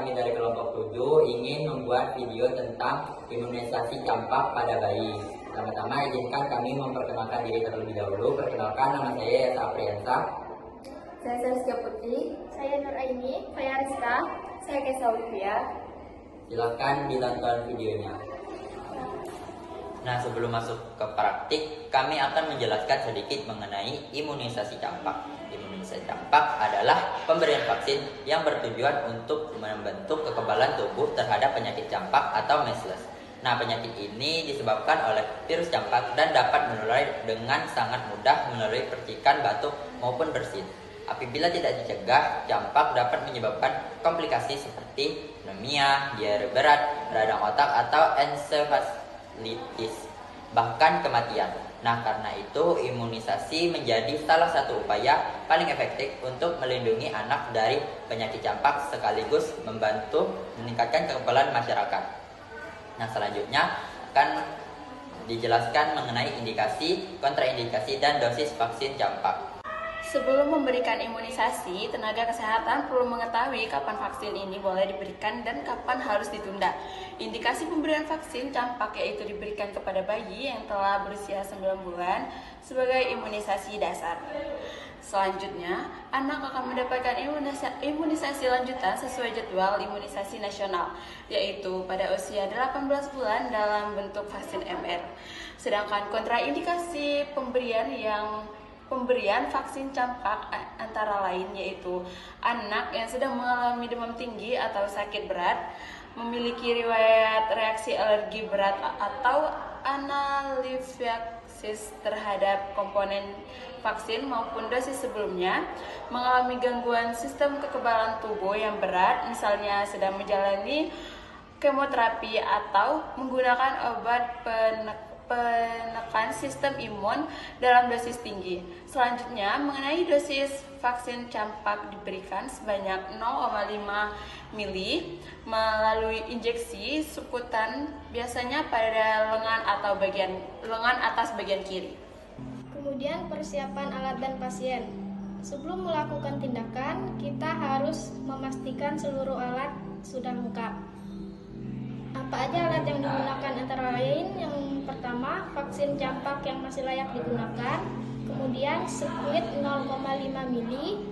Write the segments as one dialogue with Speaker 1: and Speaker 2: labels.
Speaker 1: kami dari kelompok 7 ingin membuat video tentang imunisasi campak pada bayi. Pertama-tama izinkan kami memperkenalkan diri terlebih dahulu. Perkenalkan, nama saya Yasa Apriansa.
Speaker 2: Saya Saskia Putri. Saya Nur Aini. Saya Rizka. Saya Kesa Olivia.
Speaker 1: Silakan ditonton videonya. Nah, sebelum masuk ke praktik, kami akan menjelaskan sedikit mengenai imunisasi campak. Imunisasi campak adalah pemberian vaksin yang bertujuan untuk membentuk kekebalan tubuh terhadap penyakit campak atau measles. Nah, penyakit ini disebabkan oleh virus campak dan dapat menular dengan sangat mudah melalui percikan, batuk, maupun bersin. Apabila tidak dicegah, campak dapat menyebabkan komplikasi seperti anemia, diare berat, radang otak, atau ensefalitis, bahkan kematian. Nah, karena itu imunisasi menjadi salah satu upaya paling efektif untuk melindungi anak dari penyakit campak sekaligus membantu meningkatkan kekebalan masyarakat. Nah, selanjutnya akan dijelaskan mengenai indikasi, kontraindikasi, dan dosis vaksin campak.
Speaker 2: Sebelum memberikan imunisasi, tenaga kesehatan perlu mengetahui kapan vaksin ini boleh diberikan dan kapan harus ditunda. Indikasi pemberian vaksin campak yaitu diberikan kepada bayi yang telah berusia 9 bulan sebagai imunisasi dasar. Selanjutnya, anak akan mendapatkan imunisasi lanjutan sesuai jadwal imunisasi nasional, yaitu pada usia 18 bulan dalam bentuk vaksin MR. Sedangkan kontraindikasi pemberian vaksin campak antara lain yaitu anak yang sedang mengalami demam tinggi atau sakit berat, memiliki riwayat reaksi alergi berat atau anafilaksis terhadap komponen vaksin maupun dosis sebelumnya, mengalami gangguan sistem kekebalan tubuh yang berat, misalnya sedang menjalani kemoterapi atau menggunakan obat penekan sistem imun dalam dosis tinggi. Selanjutnya, mengenai dosis vaksin campak diberikan sebanyak 0,5 mili melalui injeksi subkutan, biasanya pada lengan atau lengan atas bagian kiri.
Speaker 3: Kemudian persiapan alat dan pasien. Sebelum melakukan tindakan, kita harus memastikan seluruh alat sudah lengkap. Apa aja alat yang digunakan antara lain? Yang pertama, vaksin campak yang masih layak digunakan, kemudian sekuit 0,5 mili,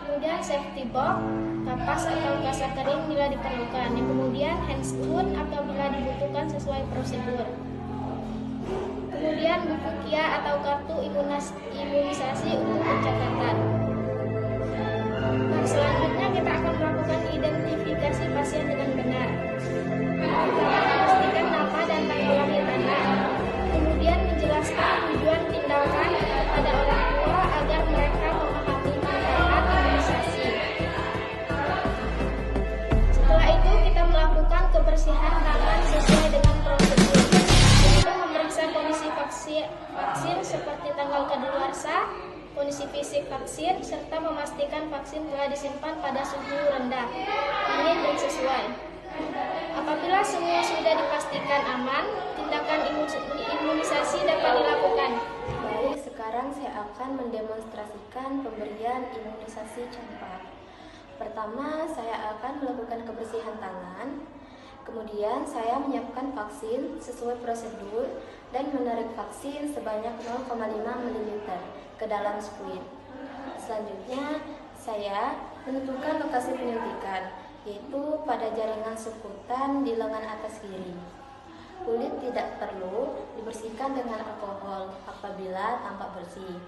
Speaker 3: kemudian safety box, kapas atau kasa kering bila diperlukan, yang kemudian handscoon apabila dibutuhkan sesuai prosedur. Kemudian buku KIA atau kartu imunisasi untuk pencatatan. Nah, selanjutnya kita akan melakukan identifikasi pasien dengan benar. Pastikan nama dan tanggal lahir anak. Kemudian menjelaskan tujuan tindakan kepada orang tua agar mereka memahami manfaat imunisasi. Setelah itu kita melakukan kebersihan tangan sesuai dengan prosedur, yaitu memeriksa kondisi vaksin seperti tanggal kadaluarsa, kondisi fisik vaksin, serta memastikan vaksin telah disimpan pada suhu rendah, dingin dan sesuai. Apabila semua sudah dipastikan aman, tindakan imunisasi dapat dilakukan.
Speaker 4: Baik, sekarang saya akan mendemonstrasikan pemberian imunisasi campak. Pertama, saya akan melakukan kebersihan tangan. Kemudian saya menyiapkan vaksin sesuai prosedur dan menarik vaksin sebanyak 0,5 ml ke dalam squid. Selanjutnya, saya menentukan lokasi penyuntikan, yaitu pada jaringan subkutan di lengan atas kiri. Kulit tidak perlu dibersihkan dengan alkohol apabila tampak bersih.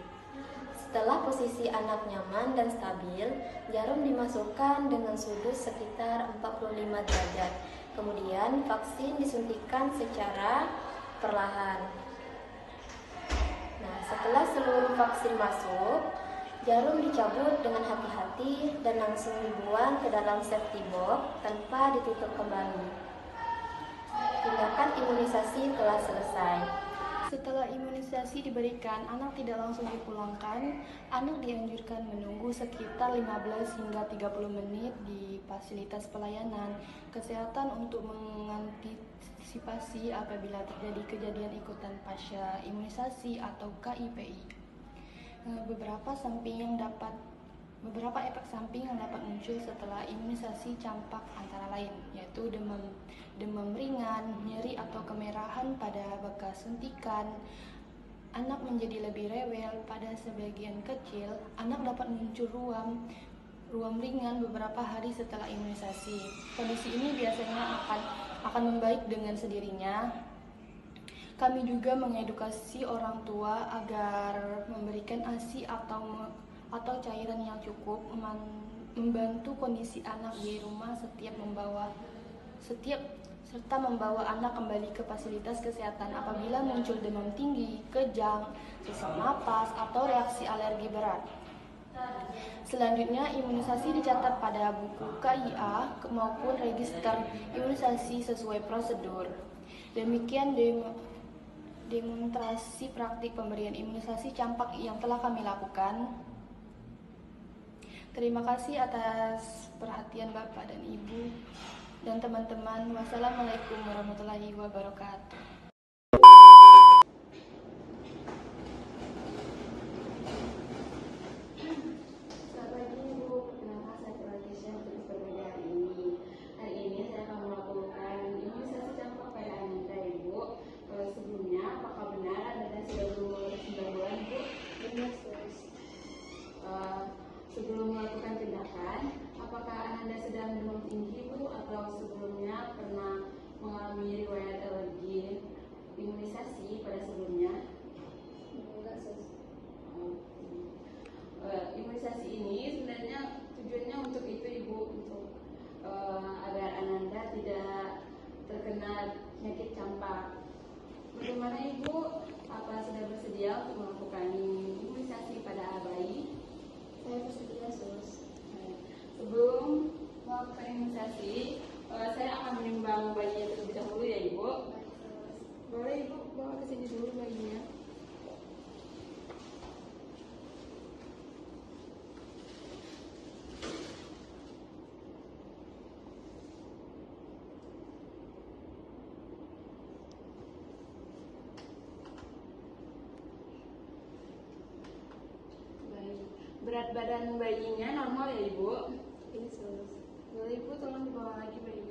Speaker 4: Setelah posisi anak nyaman dan stabil, jarum dimasukkan dengan sudut sekitar 45 derajat. Kemudian vaksin disuntikan secara perlahan. Nah, setelah seluruh vaksin masuk, jarum dicabut dengan hati-hati dan langsung dibuang ke dalam safety box tanpa ditutup kembali. Tindakan imunisasi telah selesai.
Speaker 5: Setelah imunisasi diberikan, anak tidak langsung dipulangkan. Anak dianjurkan menunggu sekitar 15 hingga 30 menit di fasilitas pelayanan kesehatan untuk mengantisipasi apabila terjadi kejadian ikutan pasca imunisasi atau KIPI. Beberapa samping yang dapat Beberapa efek samping yang dapat muncul setelah imunisasi campak antara lain, yaitu demam ringan, nyeri atau kemerahan pada bekas suntikan, anak menjadi lebih rewel. Pada sebagian kecil, anak dapat muncul ruam ringan beberapa hari setelah imunisasi. Kondisi ini biasanya akan membaik dengan sendirinya. Kami juga mengedukasi orang tua agar memberikan ASI atau cairan yang cukup, membantu kondisi anak di rumah serta membawa anak kembali ke fasilitas kesehatan apabila muncul demam tinggi, kejang, sesak napas, atau reaksi alergi berat. Selanjutnya, imunisasi dicatat pada buku KIA maupun register imunisasi sesuai prosedur. Demikian demonstrasi praktik pemberian imunisasi campak yang telah kami lakukan. Terima kasih atas perhatian Bapak dan Ibu dan teman-teman. Wassalamualaikum warahmatullahi wabarakatuh.
Speaker 2: Selamat pagi Ibu, perkenalkan saya Keisha untuk berbeda hari ini. Hari ini saya akan melakukan imunisasi campak pada Ananda Ibu. Sebelumnya, apakah benar Anda sudah berumur 9 bulan Ibu?
Speaker 3: Benar, Sus.
Speaker 2: Sebelum melakukan tindakan, apakah Ananda sedang demam tinggi Bu atau sebelumnya pernah mengalami riwayat alergi imunisasi pada sebelumnya?
Speaker 3: Enggak, Sus.
Speaker 2: Imunisasi ini sebenarnya tujuannya untuk itu Ibu, untuk agar Ananda tidak terkena penyakit campak. Bagaimana Ibu? Apa sudah bersedia untuk melakukan imunisasi pada bayi?
Speaker 3: Saya bersedia, Sus.
Speaker 2: Sebelum melakukan imunisasi, saya akan menimbang bayinya terlebih dahulu ya Ibu. Boleh Ibu bawa ke sini dulu bayinya. Berat badan bayinya normal ya Ibu?
Speaker 3: Ini, Sus.
Speaker 2: Boleh Ibu tolong dibawa lagi bayinya.